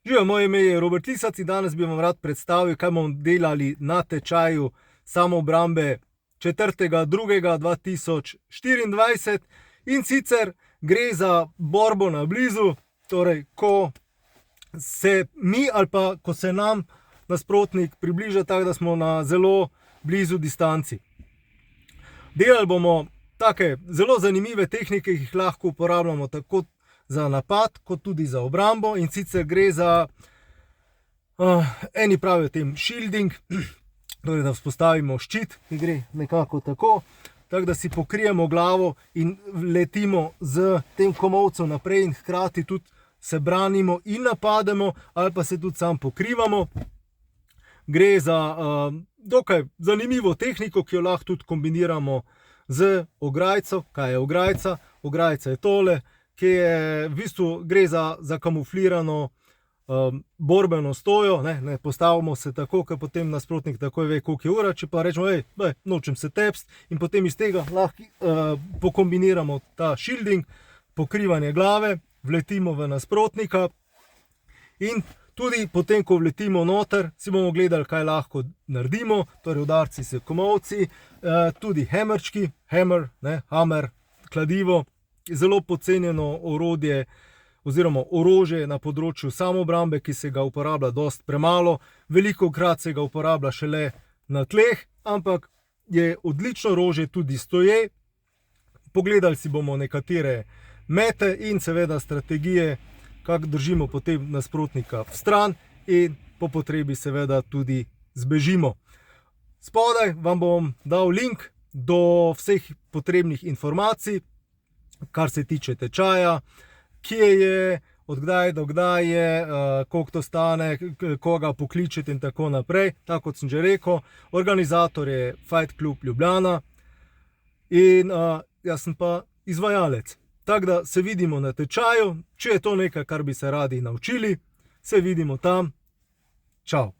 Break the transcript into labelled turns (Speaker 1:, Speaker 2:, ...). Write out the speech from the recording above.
Speaker 1: Živijo, moje ime je Robert Lisac in danes bi vam rad predstavil, kaj bomo delali na tečaju samoobrambe 4.2.2024. In sicer gre za borbo na blizu, torej ko se mi ali pa ko se nam nasprotnik približa tako, da smo na zelo blizu distanci. Delali bomo take zelo zanimive tehnike, ki jih lahko uporabljamo tako za napad, kot tudi za obrambo, in sicer gre za, eni pravijo tem shielding, torej da vzpostavimo ščit, ki gre nekako tako, da si pokrijemo glavo in letimo z tem komolcem naprej in hkrati tudi se branimo in napademo, ali pa se tudi sam pokrivamo. Gre za dokaj zanimivo tehniko, ki jo lahko tudi kombiniramo z ograjco. Kaj je ograjca? Ograjca je tole, ki je v bistvu gre za kamuflirano borbeno stojo, ne postavimo se tako, ker potem nasprotnik takoj ve, koliko je ura, če pa rečemo, nočem se tepst, in potem iz tega lahko pokombiniramo ta shielding, pokrivanje glave, vletimo v nasprotnika in tudi potem, ko vletimo noter, si bomo gledali, kaj lahko naredimo, torej udarci s komolci, tudi hammerčki, hammer, kladivo, zelo podcenjeno orodje oziroma orožje na področju samoobrambe, ki se ga uporablja dosti premalo. Velikokrat se ga uporablja šele na tleh, ampak je odlično orožje tudi stoje. Pogledali si bomo nekatere mete in seveda strategije, kako držimo potem nasprotnika vstran in po potrebi seveda tudi zbežimo. Spodaj vam bom dal link do vseh potrebnih informacij, kar se tiče tečaja, kje je, od kdaj do kdaj je, koliko to stane, koga pokličete in tako naprej. Tako kot sem že rekel, organizator je Fight Club Ljubljana in jaz sem pa izvajalec. Tako da se vidimo na tečaju, če je to nekaj, kar bi se radi naučili, se vidimo tam. Čau.